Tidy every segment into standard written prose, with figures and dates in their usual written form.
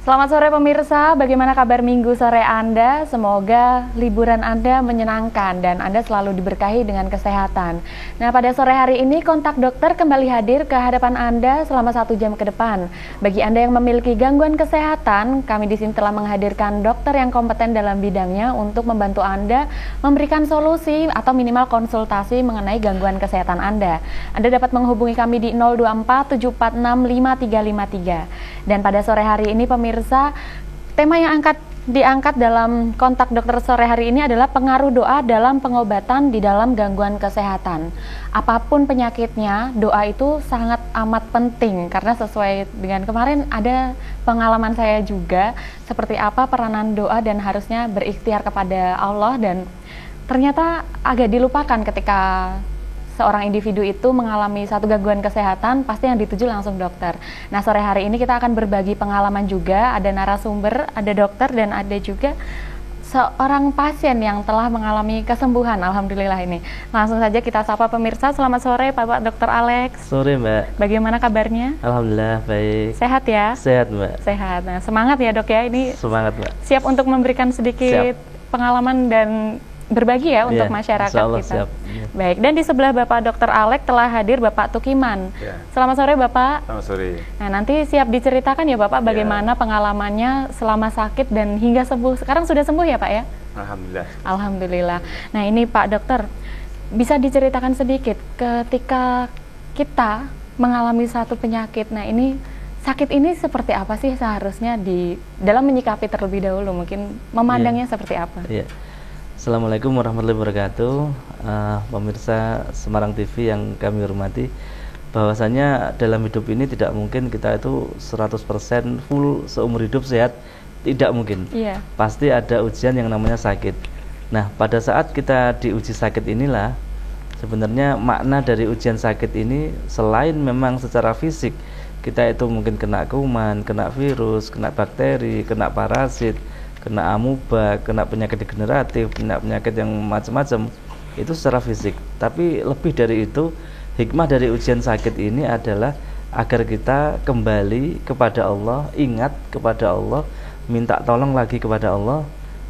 Selamat sore pemirsa, bagaimana kabar minggu sore Anda? Semoga liburan Anda menyenangkan dan Anda selalu diberkahi dengan kesehatan. Nah, pada sore hari ini kontak dokter kembali hadir ke hadapan Anda selama 1 jam ke depan. Bagi Anda yang memiliki gangguan kesehatan, kami di sini telah menghadirkan dokter yang kompeten dalam bidangnya untuk membantu Anda memberikan solusi atau minimal konsultasi mengenai gangguan kesehatan Anda. Anda dapat menghubungi kami di 024 746 5353. Dan pada sore hari ini pemirsa, tema yang diangkat dalam kontak dokter sore hari ini adalah pengaruh doa dalam pengobatan di dalam gangguan kesehatan. Apapun penyakitnya, doa itu sangat amat penting karena sesuai dengan kemarin ada pengalaman saya juga seperti apa peranan doa dan harusnya berikhtiar kepada Allah, dan ternyata agak dilupakan ketika seorang individu itu mengalami satu gangguan kesehatan, pasti yang dituju langsung dokter. Nah, sore hari ini kita akan berbagi pengalaman juga, ada narasumber, ada dokter, dan ada juga seorang pasien yang telah mengalami kesembuhan, alhamdulillah ini. Langsung saja kita sapa pemirsa. Selamat sore Bapak Dr. Alex. Sore Mbak. Bagaimana kabarnya? Alhamdulillah baik. Sehat ya? Sehat Mbak. Sehat. Nah, semangat ya Dok ya, ini semangat Mbak. Siap untuk memberikan sedikit pengalaman dan berbagi ya untuk masyarakat Allah, kita. Siap. Baik, dan di sebelah Bapak Dr. Alex telah hadir Bapak Tukiman. Selamat sore Bapak. Selamat sore. Nah, nanti siap diceritakan ya Bapak bagaimana pengalamannya selama sakit dan hingga sembuh. Sekarang sudah sembuh ya Pak ya? Alhamdulillah. Alhamdulillah. Nah, ini Pak Dokter, bisa diceritakan sedikit ketika kita mengalami satu penyakit. Nah, ini sakit ini seperti apa sih seharusnya dalam menyikapi terlebih dahulu, mungkin memandangnya seperti apa? Iya. Assalamualaikum warahmatullahi wabarakatuh. Pemirsa Semarang TV yang kami hormati, bahwasanya dalam hidup ini tidak mungkin kita itu 100% full seumur hidup sehat, tidak mungkin. Pasti ada ujian yang namanya sakit. Nah, pada saat kita diuji sakit inilah sebenarnya makna dari ujian sakit ini, selain memang secara fisik kita itu mungkin kena kuman, kena virus, kena bakteri, kena parasit, kena amuba, kena penyakit degeneratif, kena penyakit yang macam-macam, itu secara fisik. Tapi lebih dari itu, hikmah dari ujian sakit ini adalah agar kita kembali kepada Allah, ingat kepada Allah, minta tolong lagi kepada Allah.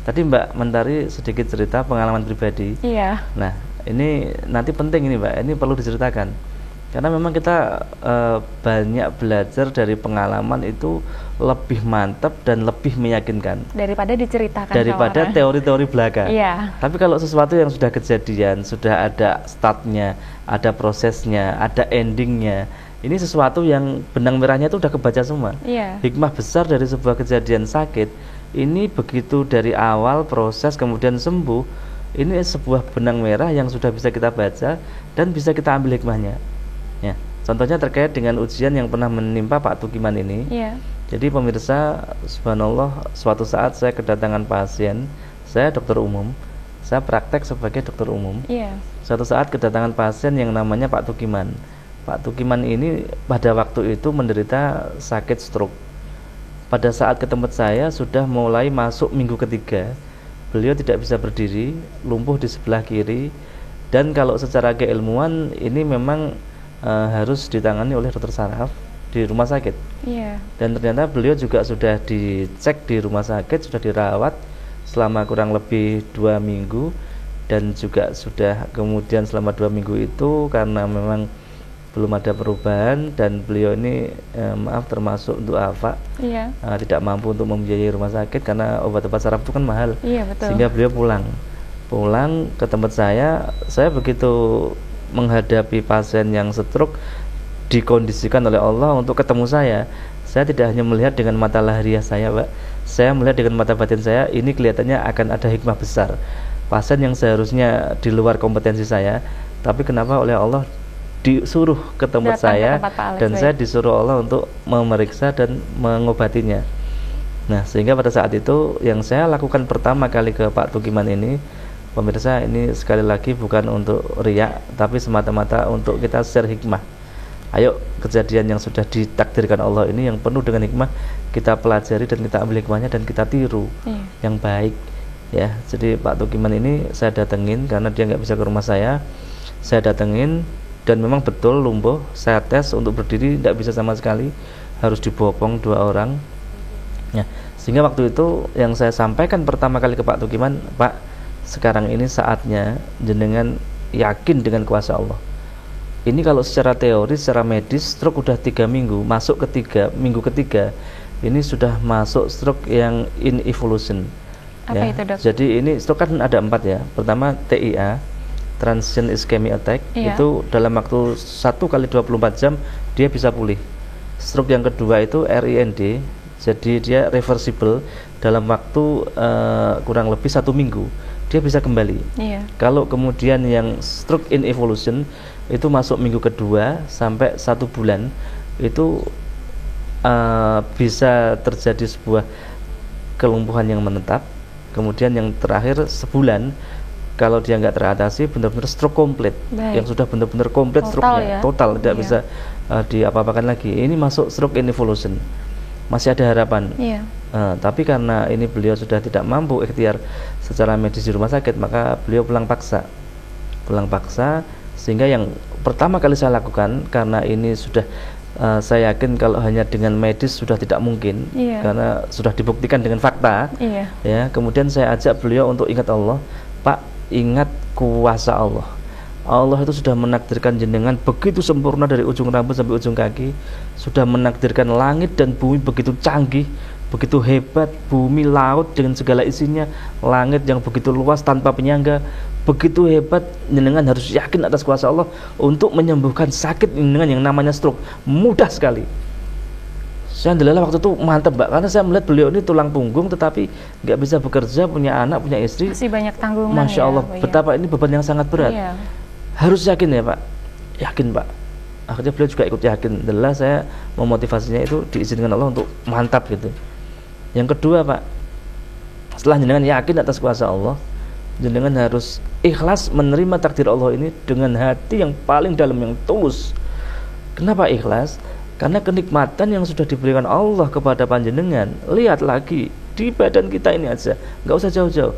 Tadi Mbak Mentari sedikit cerita pengalaman pribadi. Iya. Nah, ini nanti penting ini Mbak, ini perlu diceritakan. Karena memang kita banyak belajar dari pengalaman itu lebih mantap dan lebih meyakinkan daripada diceritakan, daripada teori-teori belaka. Iya. Tapi kalau sesuatu yang sudah kejadian, sudah ada startnya, ada prosesnya, ada endingnya, ini sesuatu yang benang merahnya itu udah kebaca semua. Iya. Hikmah besar dari sebuah kejadian sakit ini begitu dari awal proses kemudian sembuh, ini sebuah benang merah yang sudah bisa kita baca dan bisa kita ambil hikmahnya. Ya, contohnya terkait dengan ujian yang pernah menimpa Pak Tukiman ini. Iya. Jadi pemirsa, subhanallah, suatu saat saya kedatangan pasien, saya dokter umum, saya praktek sebagai dokter umum. Iya. Suatu saat kedatangan pasien yang namanya Pak Tukiman. Pak Tukiman ini pada waktu itu menderita sakit stroke. Pada saat ke tempat saya sudah mulai masuk minggu ketiga, beliau tidak bisa berdiri, lumpuh di sebelah kiri, dan kalau secara keilmuan ini memang harus ditangani oleh dokter saraf di rumah sakit. Iya. Dan ternyata beliau juga sudah dicek di rumah sakit, sudah dirawat selama kurang lebih 2 minggu, dan juga sudah kemudian selama 2 minggu itu karena memang belum ada perubahan dan beliau ini termasuk untuk apa? Iya. Tidak mampu untuk membiayai rumah sakit karena obat-obat saraf itu kan mahal. Iya, betul. Sehingga beliau pulang ke tempat saya begitu menghadapi pasien yang stroke dikondisikan oleh Allah untuk ketemu saya tidak hanya melihat dengan mata lahiriah saya, Pak. Saya melihat dengan mata batin saya, ini kelihatannya akan ada hikmah besar. Pasien yang seharusnya di luar kompetensi saya, tapi kenapa oleh Allah disuruh ke tempat saya dan saya disuruh Allah untuk memeriksa dan mengobatinya. Nah, sehingga pada saat itu yang saya lakukan pertama kali ke Pak Tukiman ini, pemirsa, ini sekali lagi bukan untuk riak, tapi semata-mata untuk kita share hikmah. Ayo, kejadian yang sudah ditakdirkan Allah ini yang penuh dengan hikmah, kita pelajari dan kita ambil hikmahnya dan kita tiru yang baik. Ya, jadi Pak Tukiman ini saya datengin karena dia nggak bisa ke rumah saya datengin dan memang betul lumpuh. Saya tes untuk berdiri tidak bisa sama sekali, harus dibopong 2 orang. Ya, sehingga waktu itu yang saya sampaikan pertama kali ke Pak Tukiman, Pak, sekarang ini saatnya jenengan yakin dengan kuasa Allah. Ini kalau secara teori, secara medis, stroke udah 3 minggu, masuk minggu ketiga, ini sudah masuk stroke yang in evolution. Apa itu, Dok? Jadi ini stroke kan ada 4 ya. Pertama TIA, transient ischemic attack, itu dalam waktu 1 kali 24 jam dia bisa pulih. Stroke yang kedua itu RIND, jadi dia reversible dalam waktu kurang lebih 1 minggu dia bisa kembali. Kalau kemudian yang stroke in evolution itu masuk minggu kedua sampai 1 bulan, itu bisa terjadi sebuah kelumpuhan yang menetap. Kemudian yang terakhir sebulan, kalau dia nggak teratasi, benar-benar stroke komplit. Yang sudah benar-benar komplit stroke-nya, total, tidak bisa diapa-apakan lagi. Ini masuk stroke in evolution, masih ada harapan. Tapi karena ini beliau sudah tidak mampu ikhtiar secara medis di rumah sakit, maka beliau pulang paksa, sehingga yang pertama kali saya lakukan, karena ini sudah saya yakin kalau hanya dengan medis sudah tidak mungkin, karena sudah dibuktikan dengan fakta. Ya, kemudian saya ajak beliau untuk ingat Allah. Pak, ingat kuasa Allah. Allah itu sudah menakdirkan jenengan begitu sempurna dari ujung rambut sampai ujung kaki, sudah menakdirkan langit dan bumi begitu canggih, begitu hebat, bumi laut dengan segala isinya, langit yang begitu luas tanpa penyangga, begitu hebat. Jenengan harus yakin atas kuasa Allah untuk menyembuhkan sakit dengan yang namanya stroke, mudah sekali. Saya alhamdulillah waktu itu mantap, Mbak, karena saya melihat beliau ini tulang punggung tetapi nggak bisa bekerja, punya anak, punya istri, masih banyak tanggungan. Masya Allah, betapa ini beban yang sangat berat. Harus yakin ya, Pak, yakin, Pak. Akhirnya beliau juga ikut yakin. Alhamdulillah saya memotivasinya itu diizinkan Allah untuk mantap gitu. Yang kedua, Pak, setelah jenengan yakin atas kuasa Allah, jenengan harus ikhlas menerima takdir Allah ini dengan hati yang paling dalam, yang tulus. Kenapa ikhlas? Karena kenikmatan yang sudah diberikan Allah kepada panjenengan, lihat lagi di badan kita ini aja, nggak usah jauh-jauh,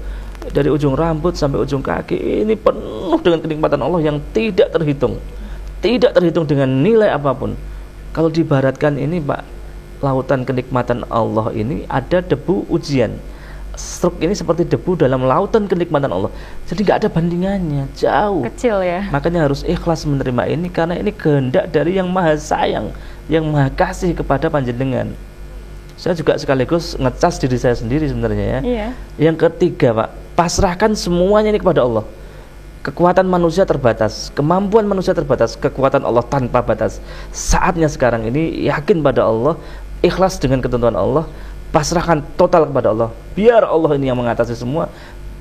dari ujung rambut sampai ujung kaki ini penuh dengan kenikmatan Allah yang tidak terhitung dengan nilai apapun. Kalau diibaratkan ini, Pak, lautan kenikmatan Allah ini ada debu ujian. Stroke ini seperti debu dalam lautan kenikmatan Allah, jadi nggak ada bandingannya, jauh kecil ya. Makanya harus ikhlas menerima ini, karena ini kehendak dari yang maha sayang, yang maha kasih kepada panjenengan. Saya juga sekaligus ngecas diri saya sendiri sebenarnya ya. Yang ketiga, Pak, pasrahkan semuanya ini kepada Allah. Kekuatan manusia terbatas, kemampuan manusia terbatas, kekuatan Allah tanpa batas. Saatnya sekarang ini yakin pada Allah, ikhlas dengan ketentuan Allah, pasrahkan total kepada Allah. Biar Allah ini yang mengatasi semua,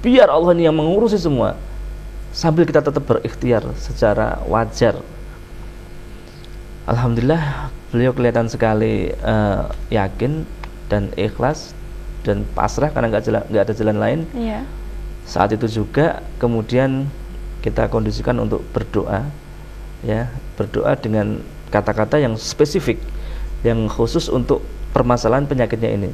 biar Allah ini yang mengurusi semua, sambil kita tetap berikhtiar secara wajar. Alhamdulillah, beliau kelihatan sekali yakin dan ikhlas dan pasrah karena nggak ada jalan lain. Saat itu juga kemudian kita kondisikan untuk berdoa, ya, berdoa dengan kata-kata yang spesifik, yang khusus untuk permasalahan penyakitnya ini.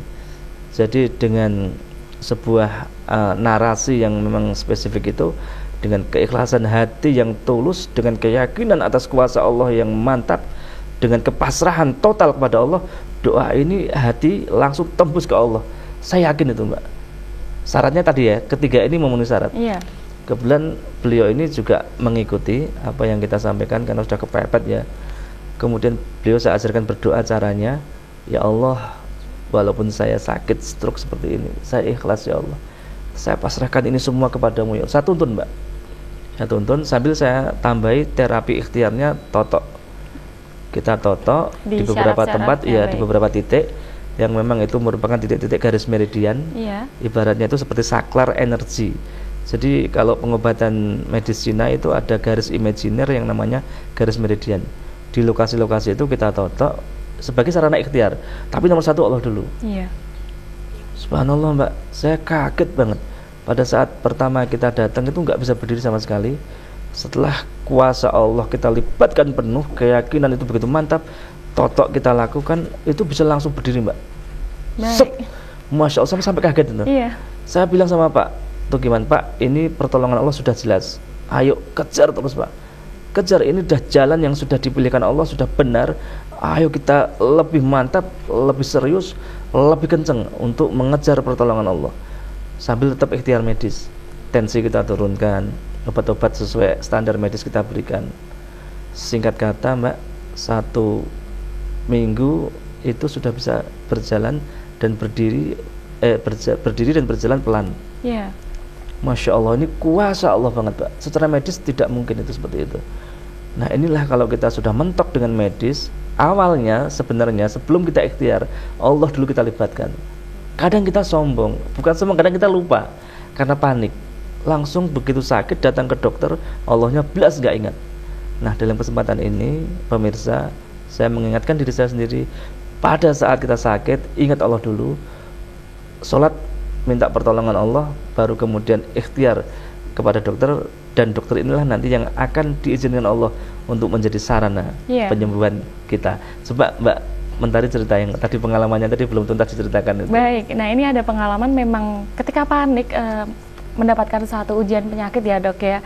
Jadi dengan sebuah narasi yang memang spesifik itu, dengan keikhlasan hati yang tulus, dengan keyakinan atas kuasa Allah yang mantap, dengan kepasrahan total kepada Allah, doa ini hati langsung tembus ke Allah. Saya yakin itu, Mbak. Syaratnya tadi ya, ketiga ini memenuhi syarat. Kebetulan beliau ini juga mengikuti apa yang kita sampaikan karena sudah kepepet ya. Kemudian beliau saya ajarkan berdoa caranya, ya Allah, walaupun saya sakit stroke seperti ini, saya ikhlas ya Allah, saya pasrahkan ini semua kepadamu ya Allah. Saya tuntun, Mbak, saya tuntun sambil saya tambahi terapi ikhtiarnya totok. Kita totok di beberapa tempat ya, di beberapa titik yang memang itu merupakan titik-titik garis meridian. Ibaratnya itu seperti saklar energi. Jadi kalau pengobatan medis Cina itu ada garis imajiner yang namanya garis meridian. Di lokasi-lokasi itu kita totok sebagai sarana ikhtiar. Tapi nomor satu Allah dulu. Subhanallah, Mbak, saya kaget banget. Pada saat pertama kita datang itu nggak bisa berdiri sama sekali. Setelah kuasa Allah kita libatkan penuh, keyakinan itu begitu mantap, totok kita lakukan, itu bisa langsung berdiri, Mbak. Masya Allah, sampai kaget itu. Saya bilang sama Pak Tukiman, Pak, ini pertolongan Allah sudah jelas, ayo kejar terus, Pak, kejar, ini sudah jalan yang sudah dipilihkan Allah, sudah benar. ayo kita lebih mantap, lebih serius, lebih kenceng untuk mengejar pertolongan Allah sambil tetap ikhtiar medis. Tensi kita turunkan, obat-obat sesuai standar medis kita berikan. Singkat kata Mbak, 1 minggu itu sudah bisa berjalan dan berdiri dan berjalan pelan. Yeah. Masya Allah, ini kuasa Allah banget Pak. Secara medis tidak mungkin itu seperti itu. Nah inilah kalau kita sudah mentok dengan medis, awalnya sebenarnya sebelum kita ikhtiar, Allah dulu kita libatkan. Kadang kita sombong, bukan sombong, kadang kita lupa karena panik. Langsung begitu sakit datang ke dokter, Allahnya belas nggak ingat. Nah dalam kesempatan ini pemirsa, saya mengingatkan diri saya sendiri, pada saat kita sakit ingat Allah dulu, sholat minta pertolongan Allah, baru kemudian ikhtiar kepada dokter, dan dokter inilah nanti yang akan diizinkan Allah untuk menjadi sarana penyembuhan kita. Coba Mbak Mentari cerita yang tadi pengalamannya tadi belum tuntas diceritakan itu. Baik, nah ini ada pengalaman memang ketika panik mendapatkan satu ujian penyakit ya dok ya.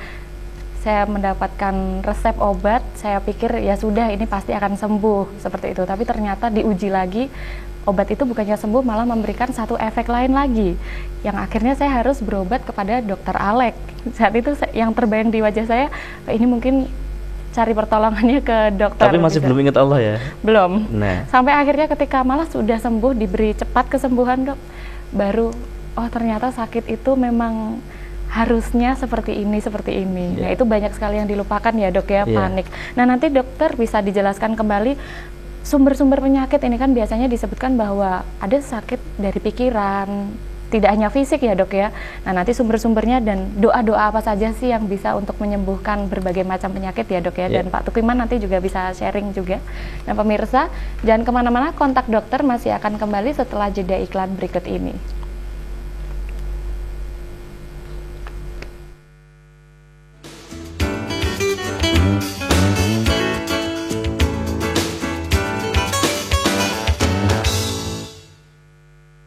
Saya mendapatkan resep obat, saya pikir ya sudah ini pasti akan sembuh seperti itu. Tapi ternyata diuji lagi, obat itu bukannya sembuh malah memberikan satu efek lain lagi. Yang akhirnya saya harus berobat kepada dokter Alek. Saat itu yang terbayang di wajah saya, ini mungkin cari pertolongannya ke dokter. Tapi masih belum ingat Allah ya? Belum. Nah. Sampai akhirnya ketika malah sudah sembuh, diberi cepat kesembuhan dok, baru oh ternyata sakit itu memang harusnya seperti ini. Nah itu banyak sekali yang dilupakan ya dok ya, panik. Nah nanti dokter bisa dijelaskan kembali sumber-sumber penyakit ini, kan biasanya disebutkan bahwa ada sakit dari pikiran, tidak hanya fisik ya dok ya. Nah nanti sumber-sumbernya dan doa-doa apa saja sih yang bisa untuk menyembuhkan berbagai macam penyakit ya dok ya. Dan Pak Tukiman nanti juga bisa sharing juga. Nah pemirsa, jangan kemana-mana, kontak dokter masih akan kembali setelah jeda iklan berikut ini.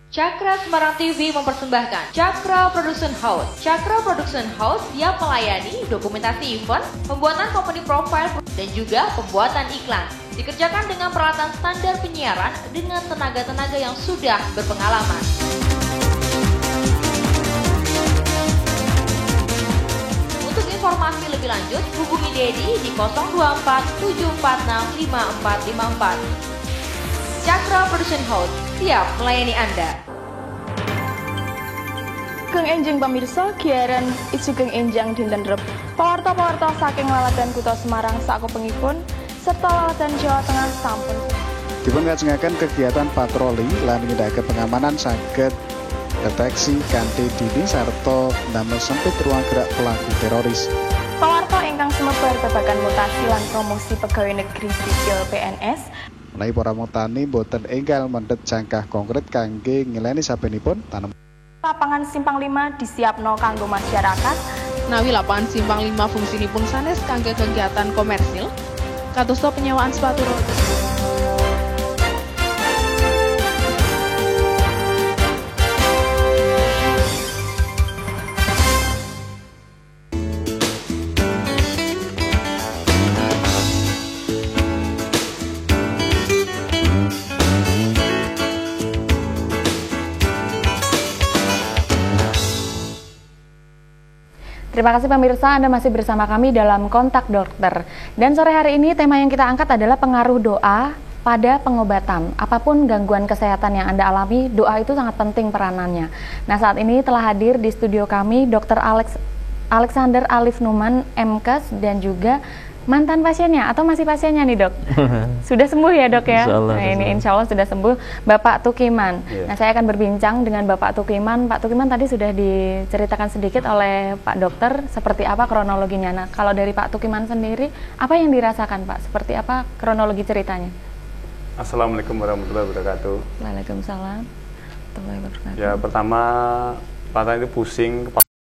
Cakra Semarang TV mempersembahkan Cakra Production House. Cakra Production House siap melayani dokumentasi event, pembuatan company profile, dan juga pembuatan iklan. Dikerjakan dengan peralatan standar penyiaran dengan tenaga-tenaga yang sudah berpengalaman. Untuk informasi lebih lanjut, hubungi Dedi di 024 746 5454. Cakra Production House siap melayani Anda. Keng enjing pamirsa, giaran Ijugeng Enjang dinten Rep. Pawarta-pawarta saking Laladan Kutha Semarang sakupengipun serta Laladan Jawa Tengah sampun. Dipun ngajengaken kegiatan patroli lan nindakaken pengamanan saged deteksi kanthi dini sarta ndamel sempit ruang gerak pelaku teroris. Pawarta ingkang sumebar babagan mutasi lan promosi pegawai negeri sipil PNS. Menawi para mutani boten enggal mendhet jangkah konkret kangge ngileni sabenipun tanem. Lapangan Simpang 5 disiapno kanggo masyarakat. Nawi lapangan Simpang 5 fungsinipun sanes kangge kegiatan komersil, kadosta penyewaan sepatu roda. Terima kasih pemirsa, Anda masih bersama kami dalam Kontak Dokter. Dan sore hari ini tema yang kita angkat adalah pengaruh doa pada pengobatan. Apapun gangguan kesehatan yang Anda alami, doa itu sangat penting peranannya. Nah saat ini telah hadir di studio kami Dr. Alexander Alif Numan, MKes, dan juga mantan pasiennya atau masih pasiennya nih dok? Sudah sembuh ya dok ya? Nah ini insya Allah sudah sembuh, Bapak Tukiman. Nah saya akan berbincang dengan Bapak Tukiman. Pak Tukiman tadi sudah diceritakan sedikit oleh Pak Dokter seperti apa kronologinya. Nah kalau dari Pak Tukiman sendiri, apa yang dirasakan Pak? Seperti apa kronologi ceritanya? Assalamualaikum warahmatullahi wabarakatuh. Waalaikumsalam. Ya pertama, Pak itu pusing, kepala